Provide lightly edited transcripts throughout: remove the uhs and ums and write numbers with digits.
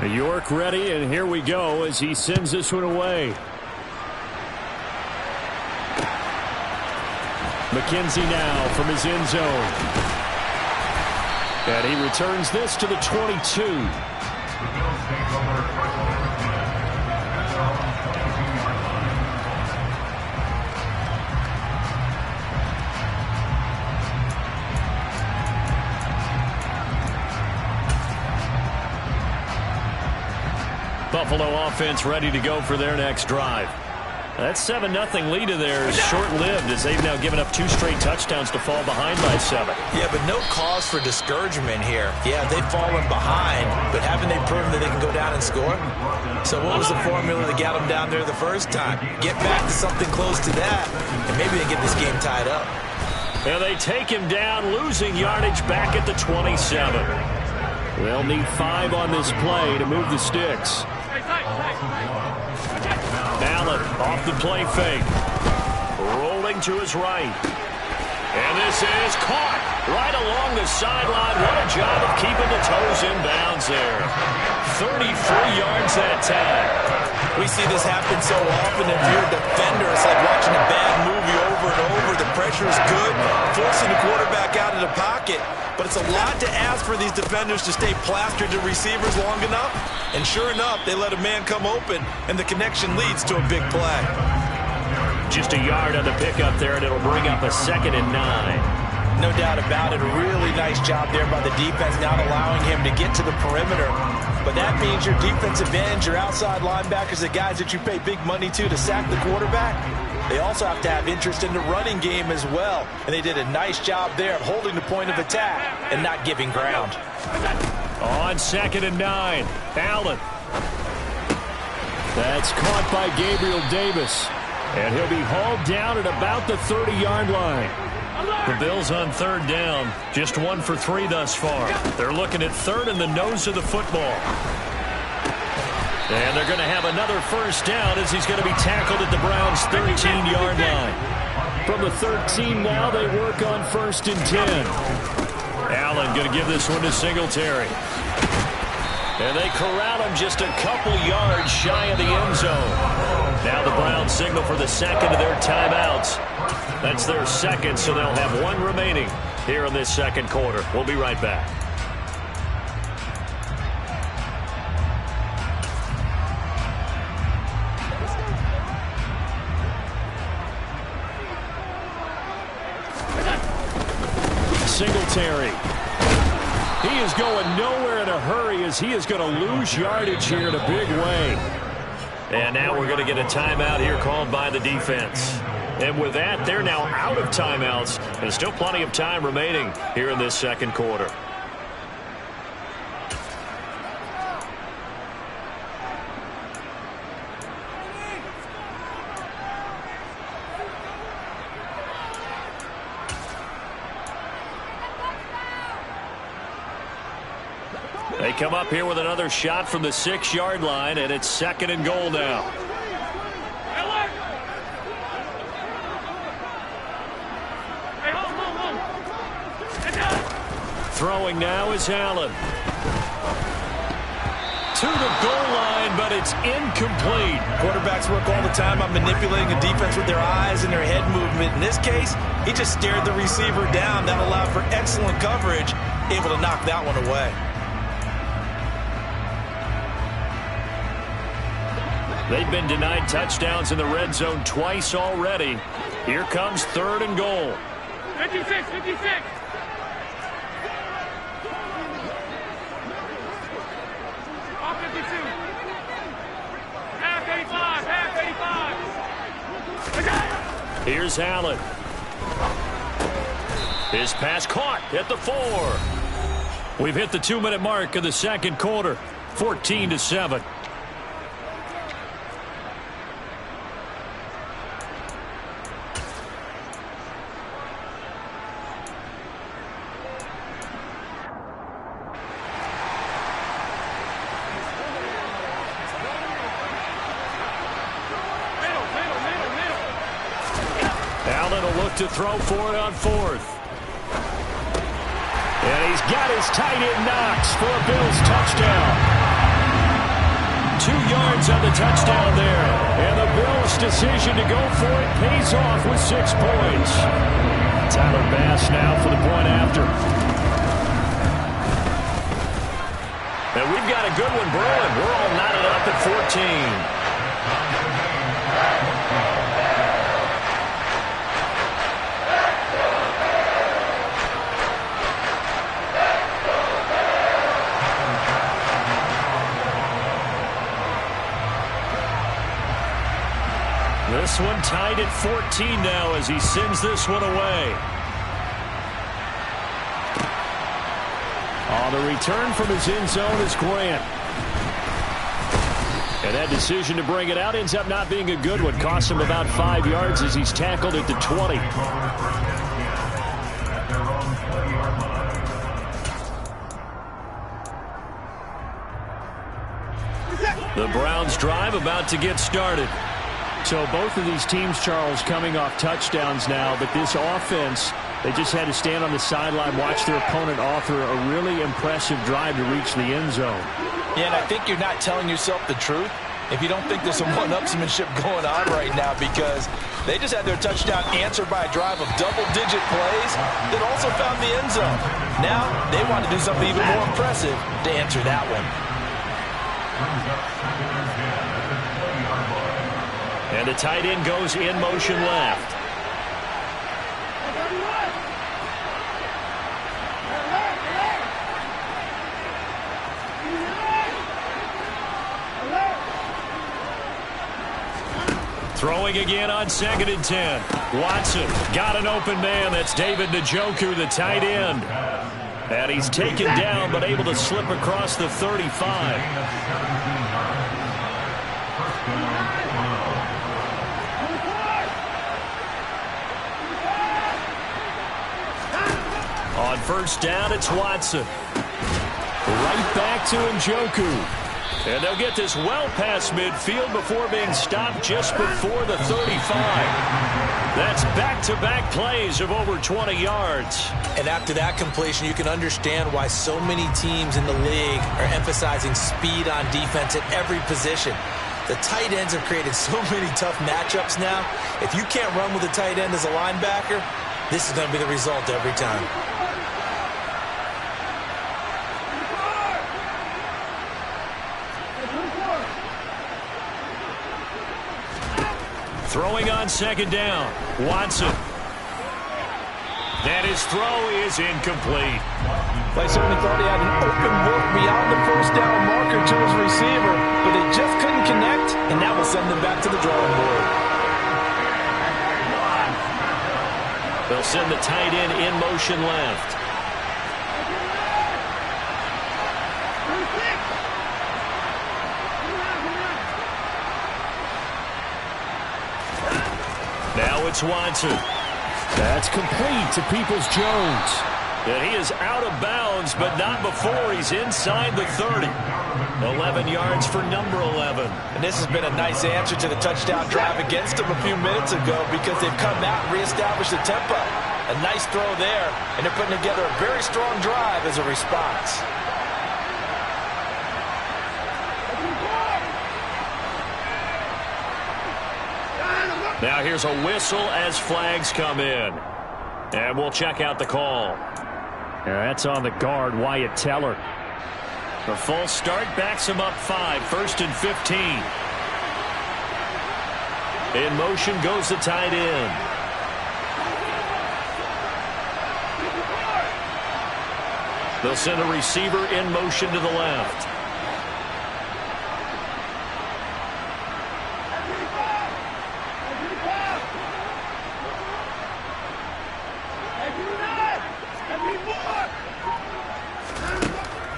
York ready, and here we go as he sends this one away. McKenzie now from his end zone. And he returns this to the 22. Buffalo offense ready to go for their next drive. That 7-0 lead of theirs is short-lived as they've now given up 2 straight touchdowns to fall behind by 7. Yeah, but no cause for discouragement here. Yeah, they've fallen behind, but haven't they proven that they can go down and score? So what was the formula that got them down there the first time? Get back to something close to that, and maybe they get this game tied up. And they take him down, losing yardage back at the 27. They'll need 5 on this play to move the sticks. Allen off the play fake. Rolling to his right. And this is caught right along the sideline. What a job of keeping the toes in bounds there. 33 yards that time. We see this happen so often. If you're a defender, it's like watching a bad movie over and over. The pressure is good, forcing the quarterback out of the pocket. But it's a lot to ask for these defenders to stay plastered to receivers long enough. And sure enough, they let a man come open, and the connection leads to a big play. Just a yard on the pickup there, and it'll bring up a 2nd and 9. No doubt about it. A really nice job there by the defense, not allowing him to get to the perimeter. But that means your defensive ends, your outside linebackers, the guys that you pay big money to sack the quarterback, they also have to have interest in the running game as well. And they did a nice job there of holding the point of attack and not giving ground. On 2nd and 9, Allen. That's caught by Gabriel Davis. And he'll be hauled down at about the 30-yard line. The Bills on 3rd down, just 1 for 3 thus far. They're looking at 3rd in the nose of the football. And they're going to have another 1st down as he's going to be tackled at the Browns' 13-yard line. From the 13 now, they work on 1st and 10. Allen going to give this one to Singletary. And they corral him just a couple yards shy of the end zone. Now the Browns signal for the 2nd of their timeouts. That's their 2nd, so they'll have 1 remaining here in this 2nd quarter. We'll be right back. Singletary. He is going nowhere in a hurry as he is going to lose yardage here in a big way. And now we're going to get a timeout here called by the defense. And with that, they're now out of timeouts. There's still plenty of time remaining here in this 2nd quarter. They come up here with another shot from the 6-yard line, and it's 2nd and goal now. Throwing now is Allen. To the goal line, but it's incomplete. Quarterbacks work all the time on manipulating a defense with their eyes and their head movement. In this case, he just stared the receiver down. That allowed for excellent coverage, able to knock that one away. They've been denied touchdowns in the red zone twice already. Here comes 3rd and goal. 56, 56. Off 52. Half 85, half 85. Here's Allen. His pass caught at the 4. We've hit the 2-minute mark of the 2nd quarter. 14-7. Allen will look to throw for it on 4th. And he's got his tight end Knox for a Bills touchdown. 2 yards on the touchdown there. And the Bills' decision to go for it pays off with 6 points. Tyler Bass now for the point after. And we've got a good one brewing. We're all knotted up at 14. This one tied at 14 now as he sends this one away. On the return from his end zone is Grant. And that decision to bring it out ends up not being a good one. Cost him about 5 yards as he's tackled at the 20. The Browns drive about to get started. So both of these teams, Charles, coming off touchdowns now, but this offense, they just had to stand on the sideline, watch their opponent author a really impressive drive to reach the end zone. Yeah, and I think you're not telling yourself the truth if you don't think there's some one-upsmanship going on right now, because they just had their touchdown answered by a drive of double-digit plays that also found the end zone. Now they want to do something even more impressive to answer that one. And the tight end goes in motion left. Throwing again on 2nd and 10. Watson got an open man. That's David Njoku, the tight end. And he's taken down but able to slip across the 35. On 1st down, it's Watson. Right back to Njoku. And they'll get this well past midfield before being stopped just before the 35. That's back-to-back plays of over 20 yards. And after that completion, you can understand why so many teams in the league are emphasizing speed on defense at every position. The tight ends have created so many tough matchups now. If you can't run with a tight end as a linebacker, this is going to be the result every time. Throwing on 2nd down. Watson. And his throw is incomplete. They certainly thought he had an open look beyond the 1st down marker to his receiver, but they just couldn't connect, and that will send them back to the drawing board. They'll send the tight end in motion left. Now it's Watson. That's complete to Peoples-Jones. And he is out of bounds, but not before he's inside the 30. 11 yards for number 11. And this has been a nice answer to the touchdown drive against them a few minutes ago, because they've come out and reestablished the tempo. A nice throw there, and they're putting together a very strong drive as a response. Now here's a whistle as flags come in. And we'll check out the call. That's on the guard, Wyatt Teller. The full start backs him up 5, 1st and 15. In motion goes the tight end. They'll send a receiver in motion to the left.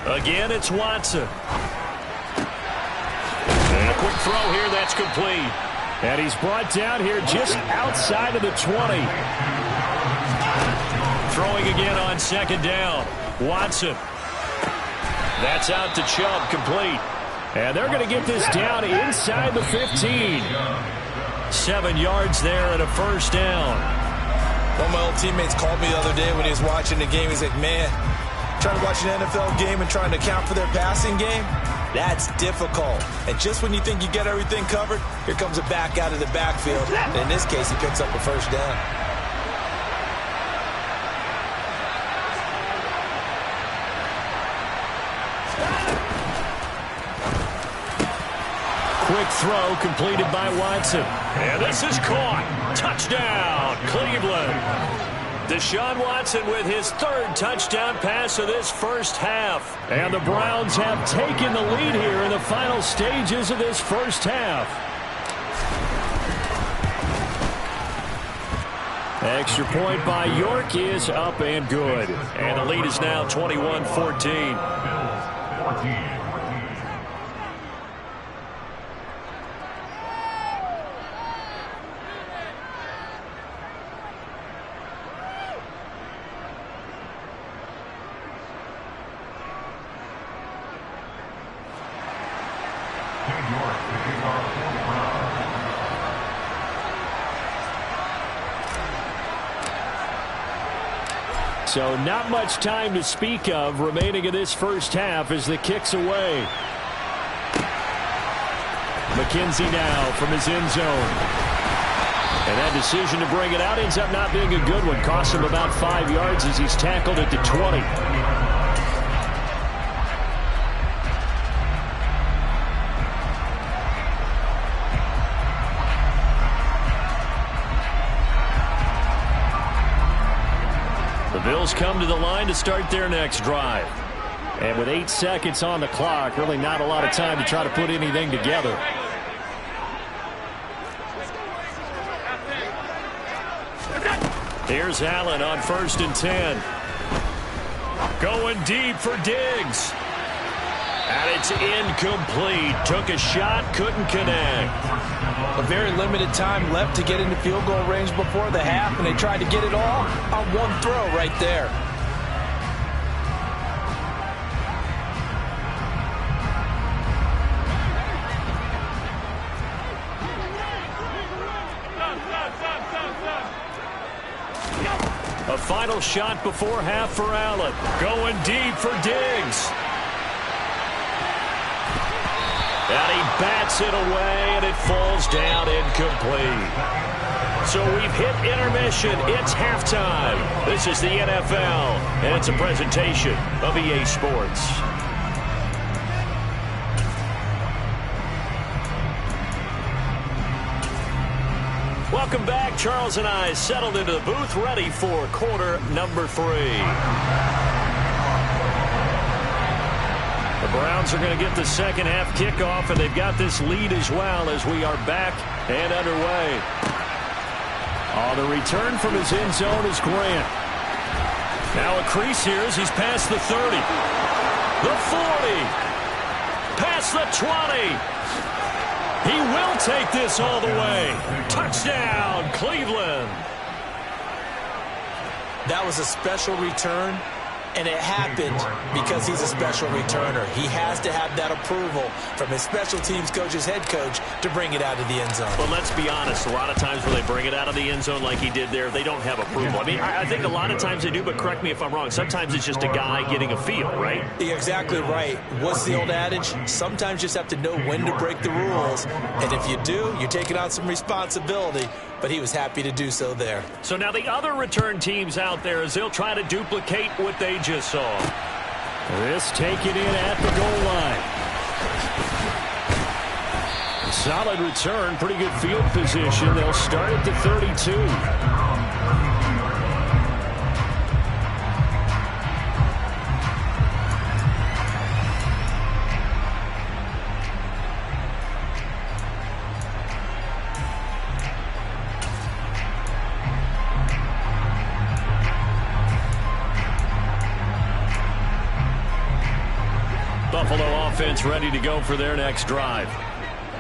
Again, it's Watson. And a quick throw here, that's complete. And he's brought down here just outside of the 20. Throwing again on 2nd down. Watson. That's out to Chubb, complete. And they're going to get this down inside the 15. 7 yards there and a 1st down. One of my old teammates called me the other day when he was watching the game. He's like, man, Trying to watch an NFL game and trying to account for their passing game, that's difficult. And just when you think you get everything covered, here comes a back out of the backfield. And in this case, he picks up a first down. Quick throw completed by Watson. And this is caught. Touchdown, Cleveland. Deshaun Watson with his third touchdown pass of this first half. And the Browns have taken the lead here in the final stages of this first half. Extra point by York is up and good. And the lead is now 21-14. So not much time to speak of remaining in this first half as the kick's away. McKenzie now from his end zone. And that decision to bring it out ends up not being a good one. Costs him about 5 yards as he's tackled at the 20. Bills come to the line to start their next drive. And with 8 seconds on the clock, really not a lot of time to try to put anything together. Here's Allen on 1st and 10. Going deep for Diggs. And it's incomplete. Took a shot, couldn't connect. A very limited time left to get into field goal range before the half, and they tried to get it all on one throw right there. A final shot before half for Allen. Going deep for Diggs. And he bats it away, and it falls down incomplete. So we've hit intermission. It's halftime. This is the NFL, and it's a presentation of EA Sports. Welcome back. Charles and I settled into the booth, ready for quarter number 3. The Browns are going to get the second half kickoff, and they've got this lead as well as we are back and underway. On the return from his end zone is Grant. Now a crease here as he's past the 30. The 40. Past the 20. He will take this all the way. Touchdown, Cleveland. That was a special return. And it happened because he's a special returner. He has to have that approval from his special teams coach, his head coach, to bring it out of the end zone. But let's be honest, a lot of times when they bring it out of the end zone like he did there, they don't have approval. I mean, I think a lot of times they do, but correct me if I'm wrong. Sometimes it's just a guy getting a feel, right? You're exactly right. What's the old adage? Sometimes you just have to know when to break the rules. And if you do, you're taking on some responsibility. But he was happy to do so there. So now the other return teams out there as they'll try to duplicate what they just saw. This taken in at the goal line. Solid return, pretty good field position. They'll start at the 32. Buffalo offense ready to go for their next drive.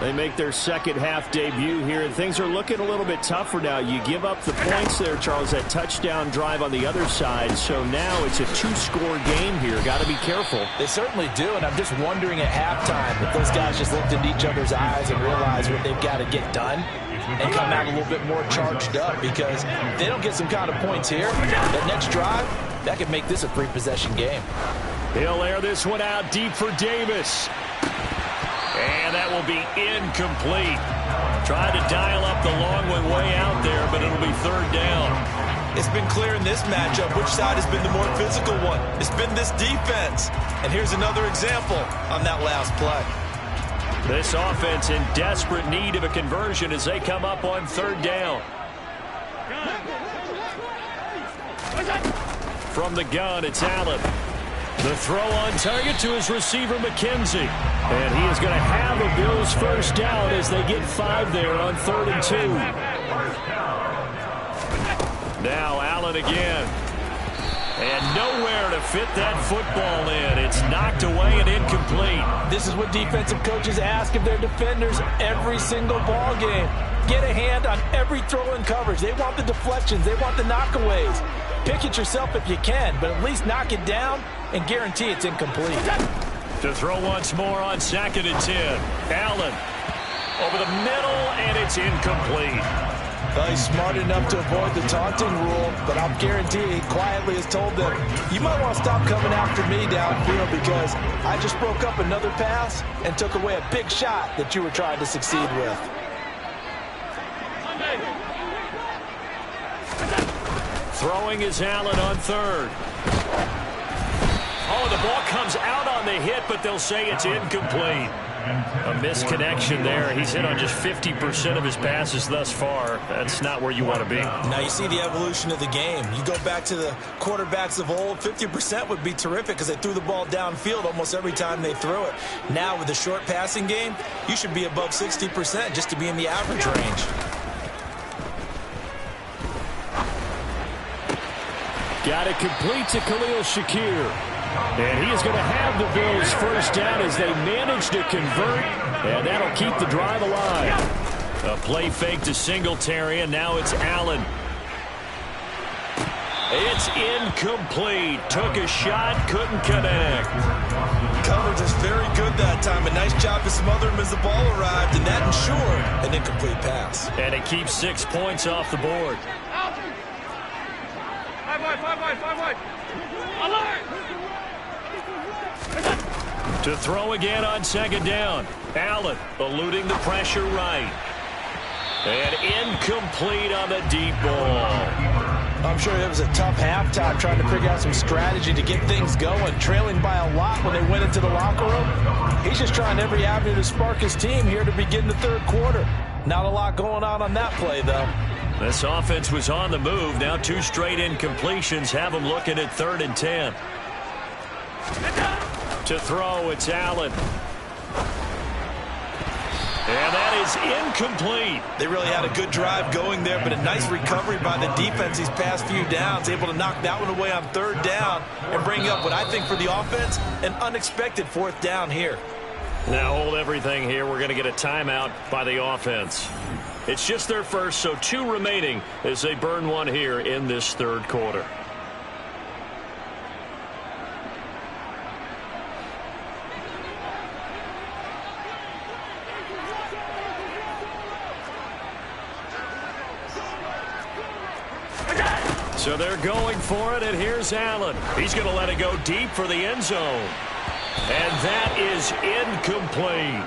They make their second half debut here, and things are looking a little bit tougher now. You give up the points there, Charles, that touchdown drive on the other side. So now it's a 2-score game here. Got to be careful. They certainly do, and I'm just wondering at halftime if those guys just looked into each other's eyes and realized what they've got to get done and come out a little bit more charged up, because if they don't get some kind of points here, that next drive, that could make this a 3-possession game. He'll air this one out deep for Davis. And that will be incomplete. Tried to dial up the long one way out there, but it'll be third down. It's been clear in this matchup which side has been the more physical one. It's been this defense. And here's another example on that last play. This offense in desperate need of a conversion as they come up on third down. From the gun, it's Allen. The throw on target to his receiver, McKenzie. And he is going to have a Bills first down as they get 5 there on 3rd and 2. Now Allen again. And nowhere to fit that football in. It's knocked away and incomplete. This is what defensive coaches ask of their defenders every single ball game. Get a hand on every throw in coverage. They want the deflections. They want the knockaways. Pick it yourself if you can, but at least knock it down and guarantee it's incomplete. To throw once more on 2nd and 10. Allen over the middle, and it's incomplete. Well, he's smart enough to avoid the taunting rule, but I'll guarantee he quietly has told them, you might want to stop coming after me downfield because I just broke up another pass and took away a big shot that you were trying to succeed with. Throwing is Allen on 3rd. Oh, the ball comes out on the hit, but they'll say it's incomplete. A misconnection there. He's hit on just 50% of his passes thus far. That's not where you want to be. Now you see the evolution of the game. You go back to the quarterbacks of old, 50% would be terrific because they threw the ball downfield almost every time they threw it. Now with the short passing game, you should be above 60% just to be in the average range. Got it complete to Khalil Shakir. And he is going to have the Bills first down as they manage to convert. And that'll keep the drive alive. A play fake to Singletary, and now it's Allen. It's incomplete. Took a shot, couldn't connect. Coverage was very good that time. A nice job to smother him as the ball arrived, and that ensured an incomplete pass. And it keeps 6 points off the board. 5 wide. Alert! To throw again on 2nd down. Allen eluding the pressure right. And incomplete on the deep ball. I'm sure it was a tough halftime trying to figure out some strategy to get things going, trailing by a lot when they went into the locker room. He's just trying every avenue to spark his team here to begin the 3rd quarter. Not a lot going on that play, though. This offense was on the move. Now 2 straight incompletions have them looking at 3rd and 10. To throw, it's Allen. And that is incomplete. They really had a good drive going there, but a nice recovery by the defense these past few downs, able to knock that one away on 3rd down and bring up what I think for the offense, an unexpected 4th down here. Now hold everything here. We're going to get a timeout by the offense. It's just their first, so 2 remaining as they burn one here in this 3rd quarter. So they're going for it, and here's Allen. He's going to let it go deep for the end zone. And that is incomplete.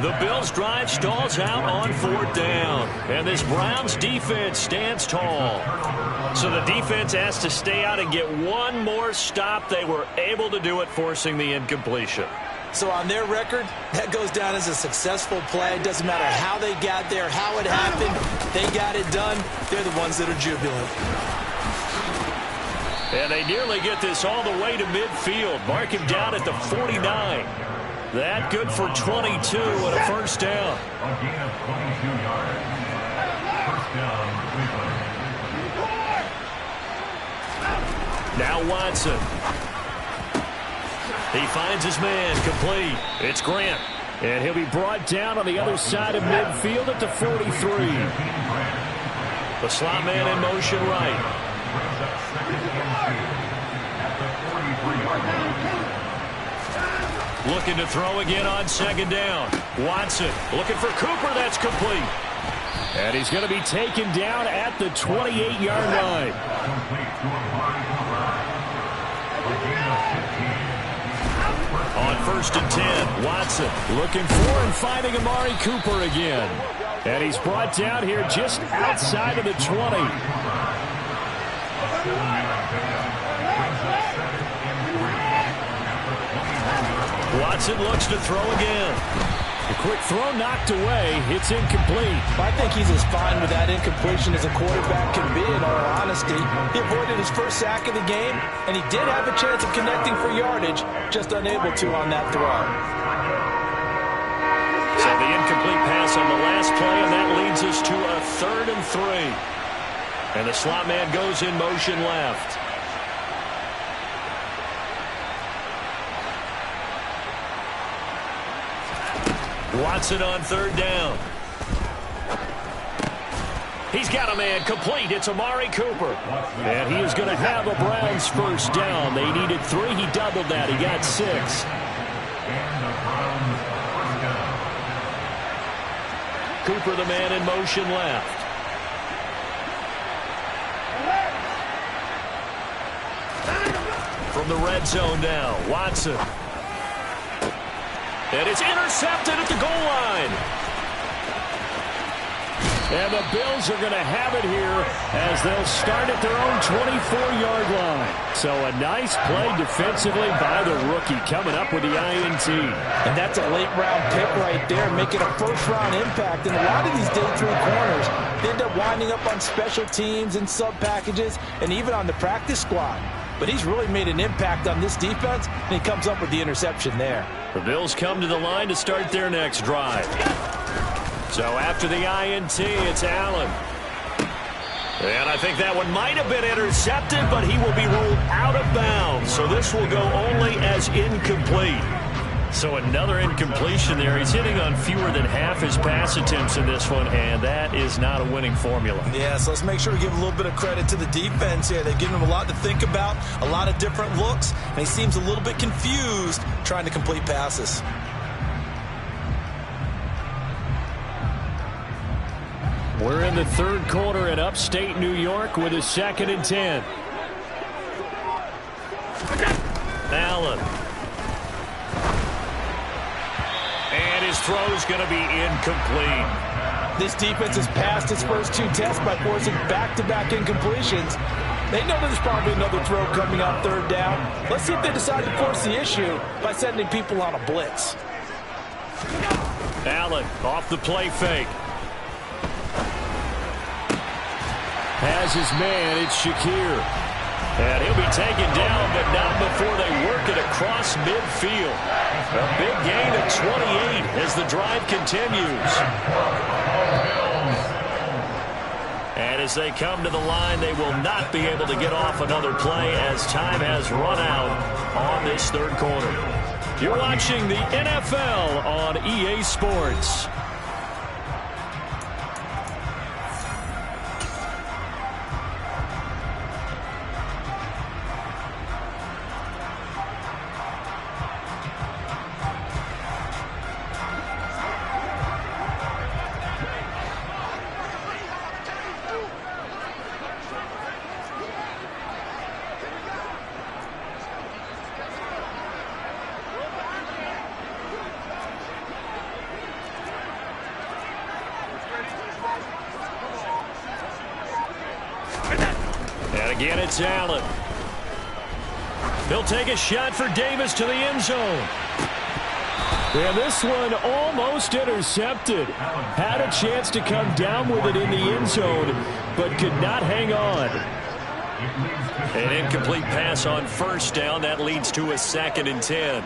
The Bills' drive stalls out on 4th down. And this Browns defense stands tall. So the defense has to stay out and get one more stop. They were able to do it, forcing the incompletion. So on their record, that goes down as a successful play. It doesn't matter how they got there, how it happened. They got it done. They're the ones that are jubilant. And they nearly get this all the way to midfield. Mark him down at the 49. That good for 22 and a first down. Now Watson. He finds his man complete. It's Grant. And he'll be brought down on the other side of midfield at the 43. The slot man in motion right. Looking to throw again on 2nd down. Watson looking for Cooper. That's complete. And he's going to be taken down at the 28-yard line. On 1st and 10, Watson looking for and finding Amari Cooper again. And he's brought down here just outside of the 20. Watson looks to throw again. The quick throw knocked away. It's incomplete. I think he's as fine with that incompletion as a quarterback can be, in all honesty. He avoided his first sack of the game, and he did have a chance of connecting for yardage, just unable to on that throw. So the incomplete pass on the last play, and that leads us to a 3rd and 3. And the slot man goes in motion left. Watson on 3rd down. He's got a man complete. It's Amari Cooper. And he is going to have a Browns 1st down. They needed 3. He doubled that. He got 6. Cooper, the man in motion left. From the red zone now, Watson. And it's intercepted at the goal line. And the Bills are going to have it here as they'll start at their own 24-yard line. So a nice play defensively by the rookie coming up with the INT. And that's a late-round pick right there, making a first-round impact. And a lot of these day 3 corners, they end up winding up on special teams and sub-packages and even on the practice squad. But he's really made an impact on this defense, and he comes up with the interception there. The Bills come to the line to start their next drive. So after the INT, it's Allen. And I think that one might have been intercepted, but he will be ruled out of bounds. So this will go only as incomplete. So another incompletion there. He's hitting on fewer than half his pass attempts in this one, and that is not a winning formula. Yeah, so let's make sure we give a little bit of credit to the defense here. They've given him a lot to think about, a lot of different looks, and he seems a little bit confused trying to complete passes. We're in the 3rd quarter in upstate New York with a 2nd and 10. Allen. And his throw's going to be incomplete. This defense has passed its first 2 tests by forcing back-to-back incompletions. They know there's probably another throw coming on 3rd down. Let's see if they decide to force the issue by sending people on a blitz. Allen off the play fake. Has his man, it's Shakir. And he'll be taken down, but not before they work it across midfield. A big gain of 28 as the drive continues. And as they come to the line, they will not be able to get off another play as time has run out on this 3rd quarter. You're watching the NFL on EA Sports. Again, it's Allen. He'll take a shot for Davis to the end zone. And this one almost intercepted. Had a chance to come down with it in the end zone, but could not hang on. An incomplete pass on 1st down. That leads to a 2nd and 10.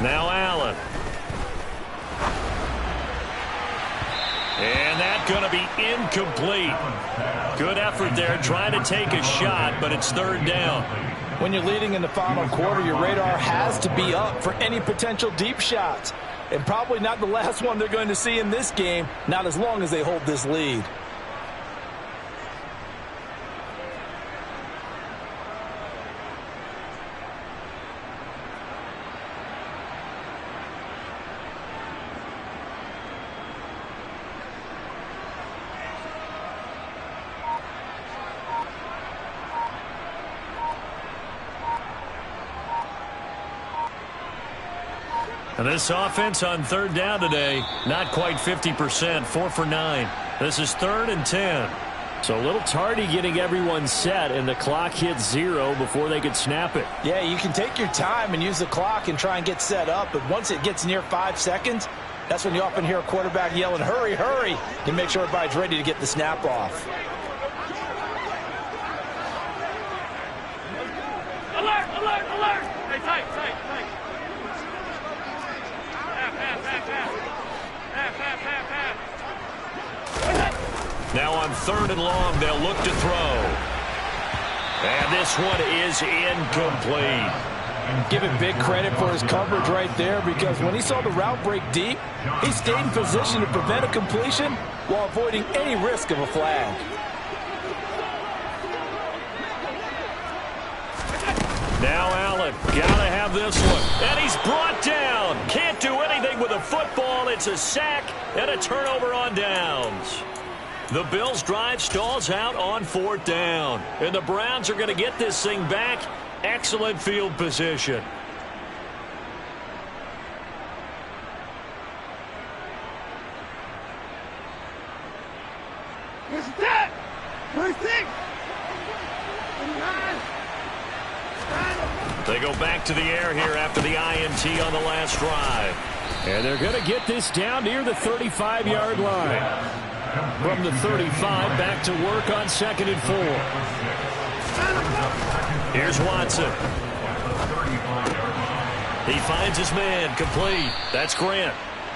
Now Allen. And that's going to be incomplete. Good effort there trying to take a shot, but it's 3rd down. When you're leading in the final quarter, your radar has to be up for any potential deep shots. And probably not the last one they're going to see in this game, not as long as they hold this lead. And this offense on third down today, not quite 50%, 4 for 9. This is 3rd and 10. So a little tardy getting everyone set, and the clock hits 0 before they could snap it. Yeah, you can take your time and use the clock and try and get set up, but once it gets near 5 seconds, that's when you often hear a quarterback yelling, hurry, hurry, to make sure everybody's ready to get the snap off. Alert, alert, alert! Hey, tight, tight, tight. Pass. Now on 3rd and long, they'll look to throw. And this one is incomplete. Give him big credit for his coverage right there, because when he saw the route break deep, he stayed in position to prevent a completion while avoiding any risk of a flag. Now Allen, gotta have this one. And he's brought down. Can't do anything with a football. It's a sack and a turnover on downs. The Bills' drive stalls out on 4th down. And the Browns are going to get this thing back. Excellent field position. They go back to the air here after the INT on the last drive. And they're going to get this down near the 35-yard line. From the 35, back to work on 2nd and 4. Here's Watson. He finds his man, complete. That's Grant.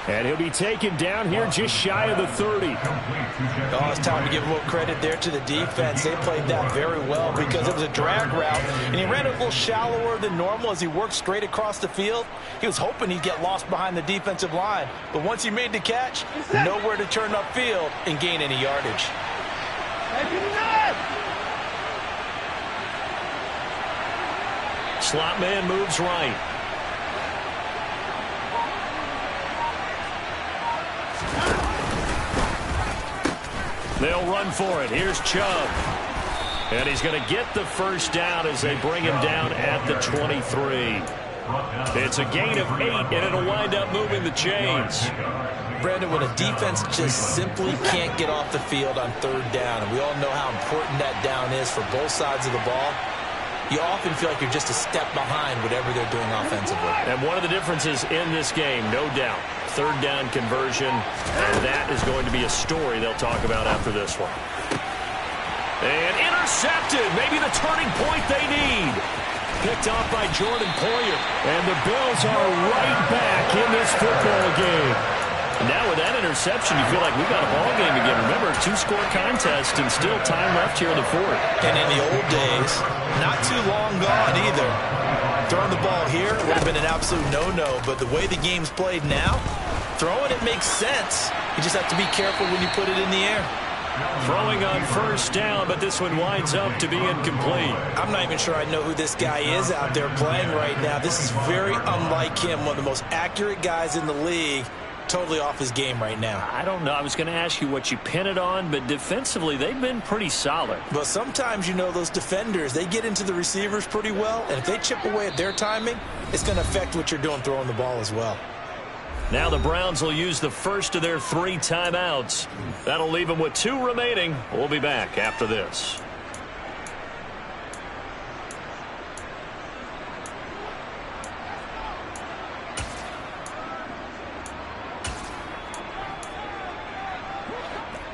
And he'll be taken down here just shy of the 30. Oh, it's time to give a little credit there to the defense. They played that very well because it was a drag route, and he ran it a little shallower than normal as he worked straight across the field. He was hoping he'd get lost behind the defensive line, but once he made the catch, nowhere to turn upfield and gain any yardage. Slot man moves right. They'll run for it. Here's Chubb. And he's going to get the first down as they bring him down at the 23. It's a gain of 8, and it'll wind up moving the chains. Brandon, when a defense just simply can't get off the field on 3rd down, and we all know how important that down is for both sides of the ball, you often feel like you're just a step behind whatever they're doing offensively. And one of the differences in this game, no doubt, 3rd down conversion, and that is going to be a story they'll talk about after this one. And intercepted, maybe the turning point they need. Picked off by Jordan Poyer. And the Bills are right back in this football game. Now with that interception, you feel like we got a ball game again. Remember, 2-score contest and still time left here in the 4th. And in the old days, not too long gone either. Throwing the ball here would have been an absolute no-no, but the way the game's played now, throwing it makes sense. You just have to be careful when you put it in the air. Throwing on 1st down, but this one winds up to be incomplete. I'm not even sure I know who this guy is out there playing right now. This is very unlike him, one of the most accurate guys in the league. Totally off his game right now. I don't know. I was going to ask you what you pin it on, but defensively, they've been pretty solid. But sometimes, you know, those defenders, they get into the receivers pretty well, and if they chip away at their timing, it's going to affect what you're doing throwing the ball as well. Now the Browns will use the first of their 3 timeouts. That'll leave them with 2 remaining. We'll be back after this.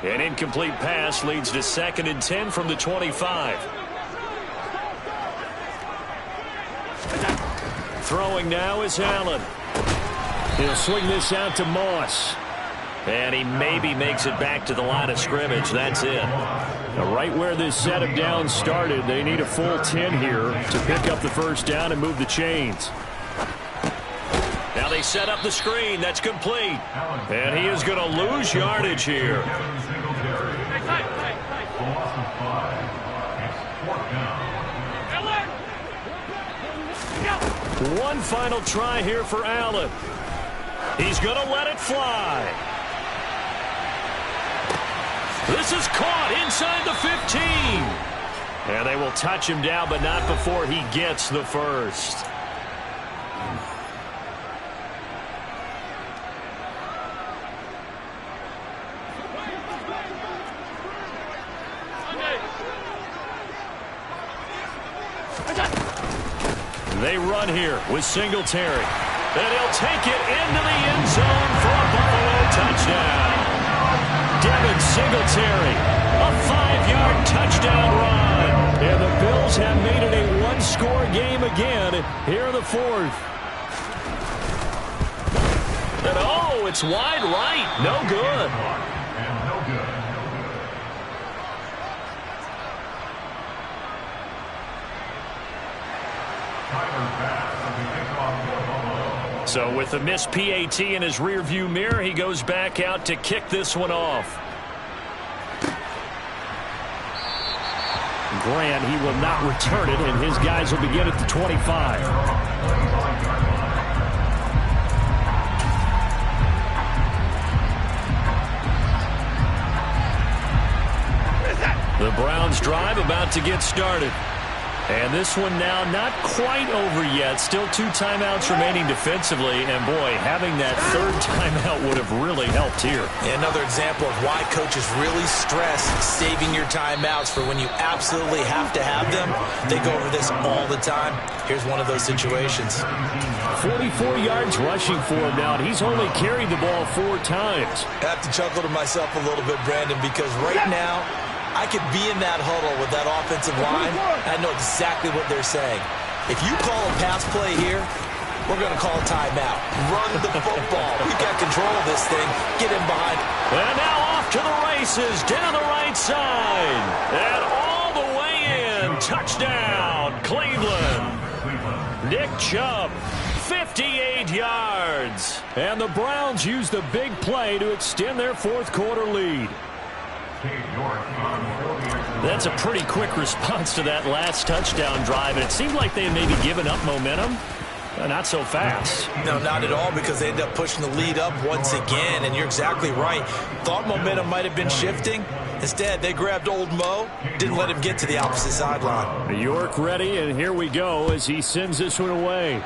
An incomplete pass leads to 2nd and 10 from the 25. Throwing now is Allen. He'll swing this out to Moss. And he maybe makes it back to the line of scrimmage. That's it. Now, right where this set of downs started, they need a full 10 here to pick up the first down and move the chains. Now they set up the screen. That's complete. And he is going to lose yardage here. One final try here for Allen. He's going to let it fly. This is caught inside the 15. And they will touch him down, but not before he gets the first. They run here with Singletary. And he'll take it into the end zone for a Buffalo touchdown. Devin Singletary, a 5-yard touchdown run. And the Bills have made it a one-score game again here in the fourth. And oh, it's wide right. No good. So with the missed PAT in his rearview mirror, he goes back out to kick this one off. Grant, he will not return it, and his guys will begin at the 25. The Browns drive about to get started. And this one now not quite over yet. Still 2 timeouts remaining defensively. And, boy, having that third timeout would have really helped here. Another example of why coaches really stress saving your timeouts for when you absolutely have to have them. They go over this all the time. Here's one of those situations. 44 yards rushing for him now. And he's only carried the ball 4 times. I have to chuckle to myself a little bit, Brandon, because right now I could be in that huddle with that offensive line. I know exactly what they're saying. If you call a pass play here, we're going to call a timeout. Run the football. We've got control of this thing. Get in behind. And now off to the races down the right side. And all the way in. Touchdown, Cleveland. Nick Chubb, 58 yards. And the Browns use the big play to extend their fourth quarter lead. That's a pretty quick response to that last touchdown drive. And it seemed like they had maybe given up momentum. Not so fast. No, not at all, because they ended up pushing the lead up once again. And you're exactly right. Thought momentum might have been shifting. Instead, they grabbed old Mo, didn't let him get to the opposite sideline. York ready, and here we go as he sends this one away.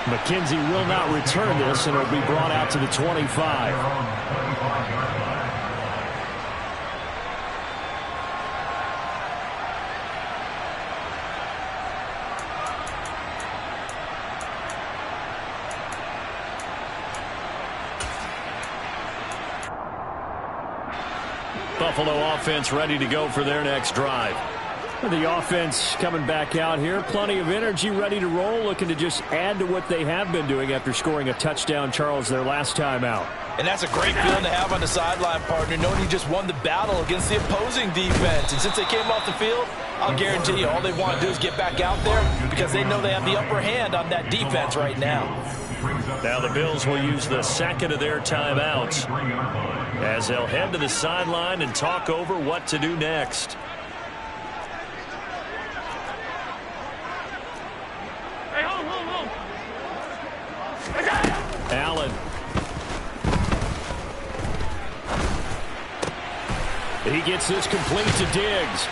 McKenzie will not return this, and it'll be brought out to the 25. Buffalo offense ready to go for their next drive. The offense coming back out here. Plenty of energy, ready to roll, looking to just add to what they have been doing after scoring a touchdown, Charles, their last time out. And that's a great feeling to have on the sideline, partner, knowing you just won the battle against the opposing defense. And since they came off the field, I'll guarantee you all they want to do is get back out there because they know they have the upper hand on that defense right now. Now the Bills will use the second of their timeouts as they'll head to the sideline and talk over what to do next. Allen. He gets this complete to Diggs.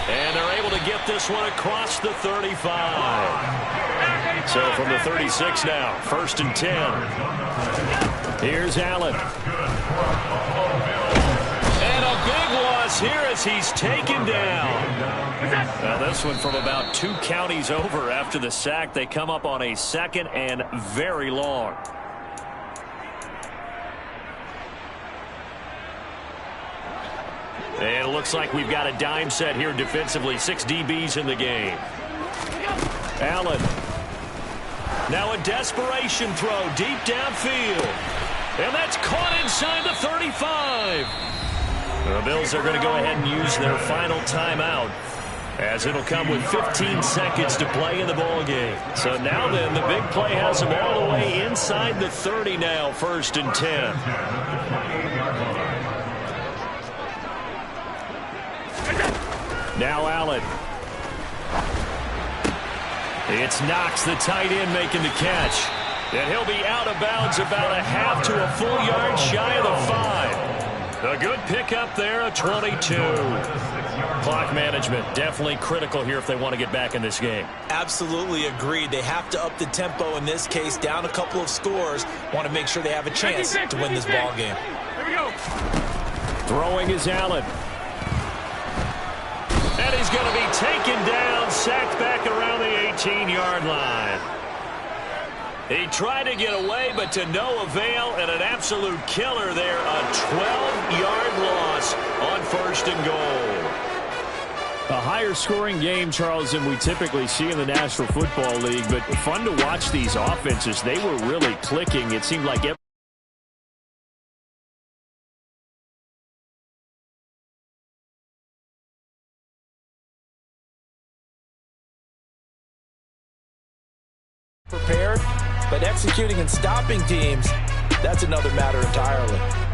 And they're able to get this one across the 35. So from the 36 now, 1st and 10. Here's Allen. And a big loss here as he's taken down. Now this one from about 2 counties over after the sack. They come up on a 2nd and very long. And it looks like we've got a dime set here defensively. 6 DBs in the game. Allen. Now a desperation throw deep downfield. And that's caught inside the 35. The Bills are going to go ahead and use their final timeout, as it'll come with 15 seconds to play in the ball game. So now then, the big play has them all the way inside the 30 now, 1st and 10. Now Allen. It's Knox, the tight end, making the catch. And he'll be out of bounds about a half to a full yard shy of the 5. A good pickup there, a 22. Clock management definitely critical here if they want to get back in this game. Absolutely agreed. They have to up the tempo in this case, down a couple of scores. Want to make sure they have a chance to win this ball game. Here we go. Throwing is Allen. And he's going to be taken down, sacked back around the 18-yard line. He tried to get away, but to no avail, and an absolute killer there. A 12-yard loss on first and goal. A higher-scoring game, Charles, than we typically see in the National Football League, but fun to watch these offenses. They were really clicking. It seemed like prepared, but executing and stopping teams, that's another matter entirely.